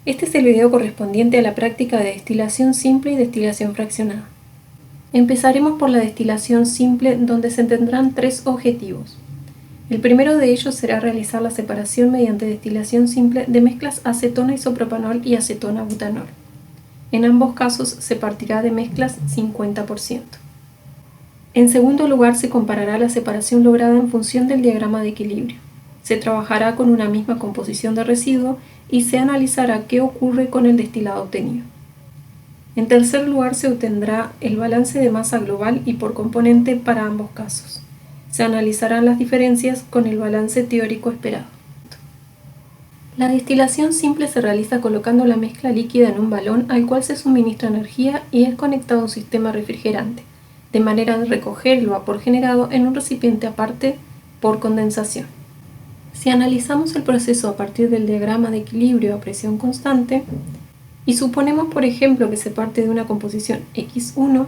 Este es el video correspondiente a la práctica de destilación simple y destilación fraccionada. Empezaremos por la destilación simple, donde se tendrán tres objetivos. El primero de ellos será realizar la separación mediante destilación simple de mezclas acetona isopropanol y acetona butanol. En ambos casos se partirá de mezclas 50%. En segundo lugar, se comparará la separación lograda en función del diagrama de equilibrio. Se trabajará con una misma composición de residuo y se analizará qué ocurre con el destilado obtenido. En tercer lugar, se obtendrá el balance de masa global y por componente para ambos casos. Se analizarán las diferencias con el balance teórico esperado. La destilación simple se realiza colocando la mezcla líquida en un balón al cual se suministra energía y es conectado a un sistema refrigerante, de manera de recoger el vapor generado en un recipiente aparte por condensación. Si analizamos el proceso a partir del diagrama de equilibrio a presión constante, y suponemos por ejemplo que se parte de una composición X1,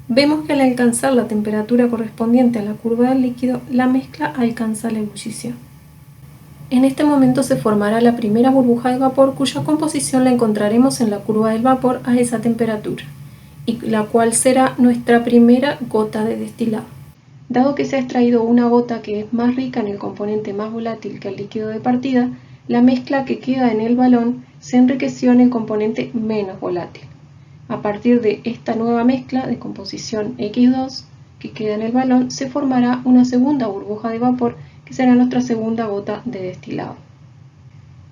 vemos que al alcanzar la temperatura correspondiente a la curva del líquido, la mezcla alcanza la ebullición. En este momento se formará la primera burbuja de vapor cuya composición la encontraremos en la curva del vapor a esa temperatura, y la cual será nuestra primera gota de destilado. Dado que se ha extraído una gota que es más rica en el componente más volátil que el líquido de partida, la mezcla que queda en el balón se enriqueció en el componente menos volátil. A partir de esta nueva mezcla de composición X2 que queda en el balón, se formará una segunda burbuja de vapor que será nuestra segunda gota de destilado.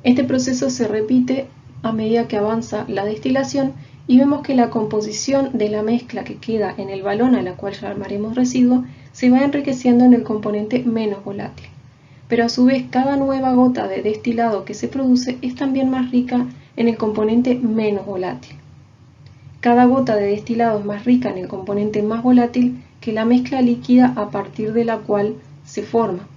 Este proceso se repite a medida que avanza la destilación y vemos que la composición de la mezcla que queda en el balón, a la cual llamaremos residuo, se va enriqueciendo en el componente menos volátil. Pero a su vez cada nueva gota de destilado que se produce es también más rica en el componente menos volátil. Cada gota de destilado es más rica en el componente más volátil que la mezcla líquida a partir de la cual se forma,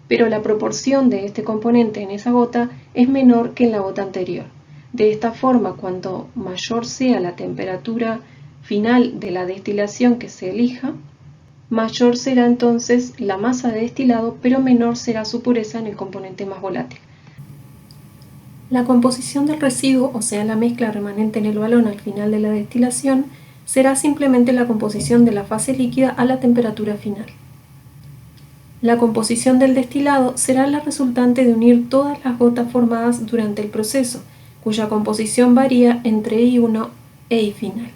pero la proporción de este componente en esa gota es menor que en la gota anterior. De esta forma, cuanto mayor sea la temperatura final de la destilación que se elija, mayor será entonces la masa de destilado, pero menor será su pureza en el componente más volátil. La composición del residuo, o sea la mezcla remanente en el balón al final de la destilación, será simplemente la composición de la fase líquida a la temperatura final. La composición del destilado será la resultante de unir todas las gotas formadas durante el proceso, cuya composición varía entre I1 e I final,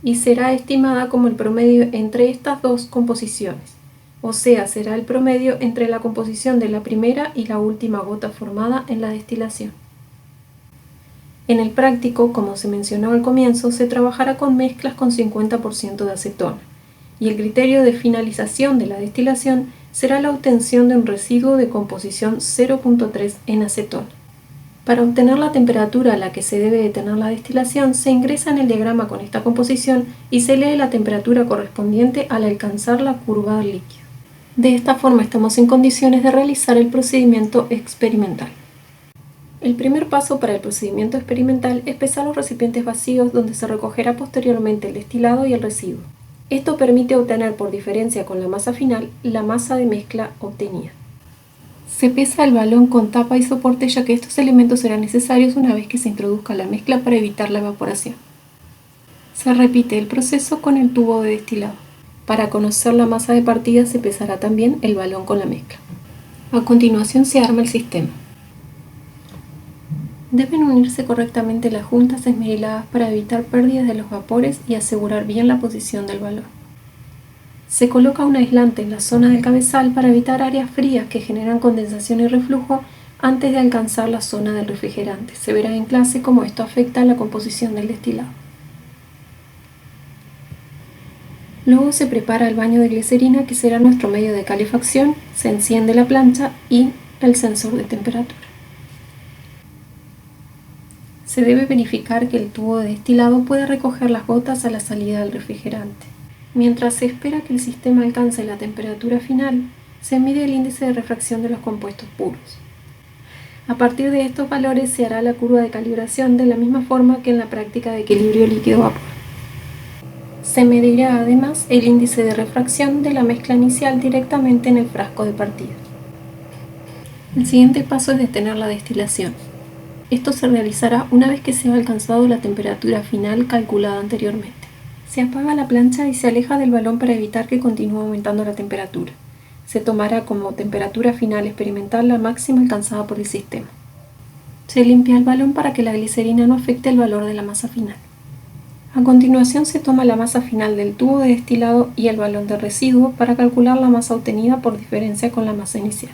y será estimada como el promedio entre estas dos composiciones, o sea, será el promedio entre la composición de la primera y la última gota formada en la destilación. En el práctico, como se mencionó al comienzo, se trabajará con mezclas con 50% de acetona, y el criterio de finalización de la destilación será la obtención de un residuo de composición 0.3 en acetona. Para obtener la temperatura a la que se debe detener la destilación, se ingresa en el diagrama con esta composición y se lee la temperatura correspondiente al alcanzar la curva del líquido. De esta forma estamos en condiciones de realizar el procedimiento experimental. El primer paso para el procedimiento experimental es pesar los recipientes vacíos donde se recogerá posteriormente el destilado y el residuo. Esto permite obtener por diferencia con la masa final la masa de mezcla obtenida. Se pesa el balón con tapa y soporte, ya que estos elementos serán necesarios una vez que se introduzca la mezcla para evitar la evaporación. Se repite el proceso con el tubo de destilado. Para conocer la masa de partida se pesará también el balón con la mezcla. A continuación se arma el sistema. Deben unirse correctamente las juntas esmeriladas para evitar pérdidas de los vapores y asegurar bien la posición del balón. Se coloca un aislante en la zona del cabezal para evitar áreas frías que generan condensación y reflujo antes de alcanzar la zona del refrigerante. Se verá en clase cómo esto afecta a la composición del destilado. Luego se prepara el baño de glicerina, que será nuestro medio de calefacción, se enciende la plancha y el sensor de temperatura. Se debe verificar que el tubo de destilado puede recoger las gotas a la salida del refrigerante. Mientras se espera que el sistema alcance la temperatura final, se mide el índice de refracción de los compuestos puros. A partir de estos valores se hará la curva de calibración de la misma forma que en la práctica de equilibrio líquido-vapor. Se medirá además el índice de refracción de la mezcla inicial directamente en el frasco de partida. El siguiente paso es detener la destilación. Esto se realizará una vez que se ha alcanzado la temperatura final calculada anteriormente. Se apaga la plancha y se aleja del balón para evitar que continúe aumentando la temperatura. Se tomará como temperatura final experimental la máxima alcanzada por el sistema. Se limpia el balón para que la glicerina no afecte el valor de la masa final. A continuación se toma la masa final del tubo de destilado y el balón de residuo para calcular la masa obtenida por diferencia con la masa inicial.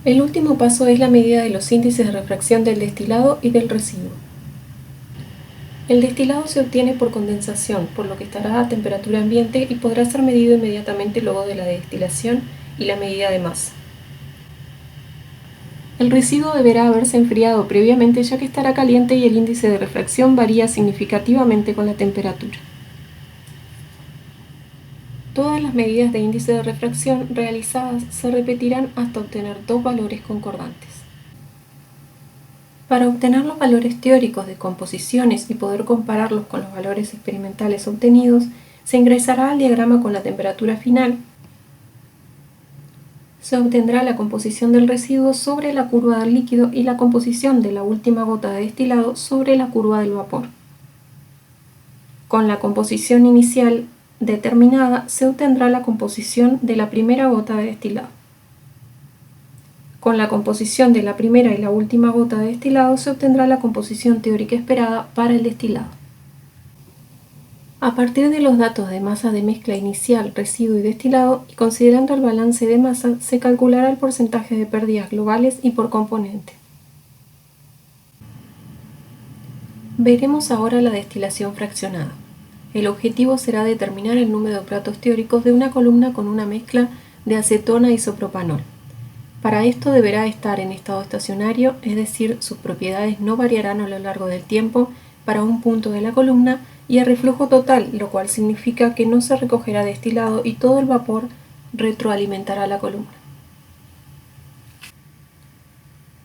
El último paso es la medida de los índices de refracción del destilado y del residuo. El destilado se obtiene por condensación, por lo que estará a temperatura ambiente y podrá ser medido inmediatamente luego de la destilación y la medida de masa. El residuo deberá haberse enfriado previamente ya que estará caliente y el índice de refracción varía significativamente con la temperatura. Todas las medidas de índice de refracción realizadas se repetirán hasta obtener dos valores concordantes. Para obtener los valores teóricos de composiciones y poder compararlos con los valores experimentales obtenidos, se ingresará al diagrama con la temperatura final. Se obtendrá la composición del residuo sobre la curva del líquido y la composición de la última gota de destilado sobre la curva del vapor. Con la composición inicial determinada, se obtendrá la composición de la primera gota de destilado. Con la composición de la primera y la última gota de destilado, se obtendrá la composición teórica esperada para el destilado. A partir de los datos de masa de mezcla inicial, residuo y destilado, y considerando el balance de masa, se calculará el porcentaje de pérdidas globales y por componente. Veremos ahora la destilación fraccionada. El objetivo será determinar el número de platos teóricos de una columna con una mezcla de acetona e isopropanol. Para esto deberá estar en estado estacionario, es decir, sus propiedades no variarán a lo largo del tiempo para un punto de la columna, y a reflujo total, lo cual significa que no se recogerá destilado y todo el vapor retroalimentará la columna.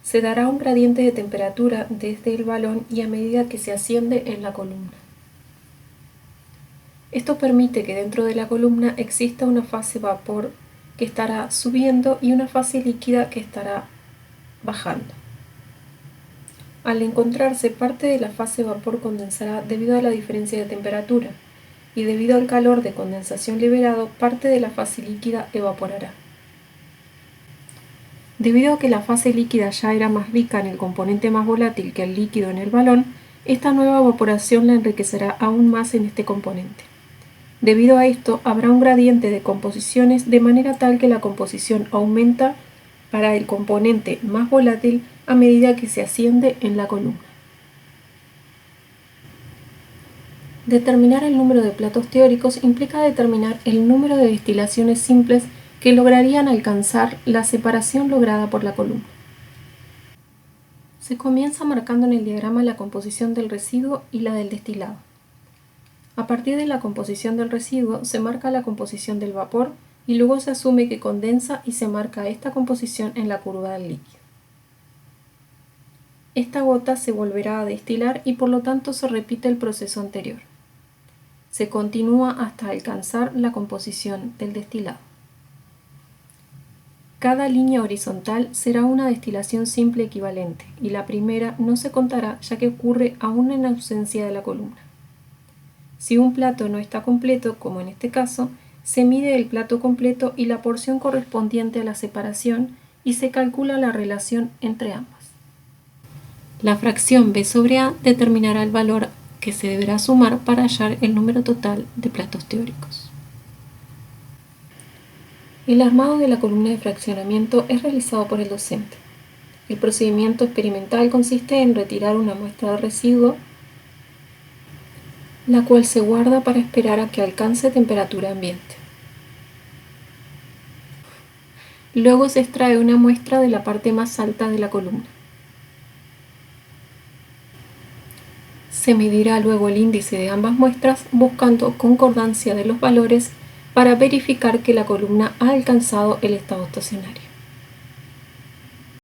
Se dará un gradiente de temperatura desde el balón y a medida que se asciende en la columna. Esto permite que dentro de la columna exista una fase vapor que estará subiendo y una fase líquida que estará bajando. Al encontrarse, parte de la fase vapor condensará debido a la diferencia de temperatura, y debido al calor de condensación liberado, parte de la fase líquida evaporará. Debido a que la fase líquida ya era más rica en el componente más volátil que el líquido en el balón, esta nueva evaporación la enriquecerá aún más en este componente. Debido a esto, habrá un gradiente de composiciones de manera tal que la composición aumenta para el componente más volátil a medida que se asciende en la columna. Determinar el número de platos teóricos implica determinar el número de destilaciones simples que lograrían alcanzar la separación lograda por la columna. Se comienza marcando en el diagrama la composición del residuo y la del destilado. A partir de la composición del residuo se marca la composición del vapor y luego se asume que condensa y se marca esta composición en la curva del líquido. Esta gota se volverá a destilar y por lo tanto se repite el proceso anterior. Se continúa hasta alcanzar la composición del destilado. Cada línea horizontal será una destilación simple equivalente y la primera no se contará ya que ocurre aún en ausencia de la columna. Si un plato no está completo, como en este caso, se mide el plato completo y la porción correspondiente a la separación y se calcula la relación entre ambas. La fracción B sobre A determinará el valor que se deberá sumar para hallar el número total de platos teóricos. El armado de la columna de fraccionamiento es realizado por el docente. El procedimiento experimental consiste en retirar una muestra de residuo, la cual se guarda para esperar a que alcance temperatura ambiente. Luego se extrae una muestra de la parte más alta de la columna. Se medirá luego el índice de ambas muestras buscando concordancia de los valores para verificar que la columna ha alcanzado el estado estacionario.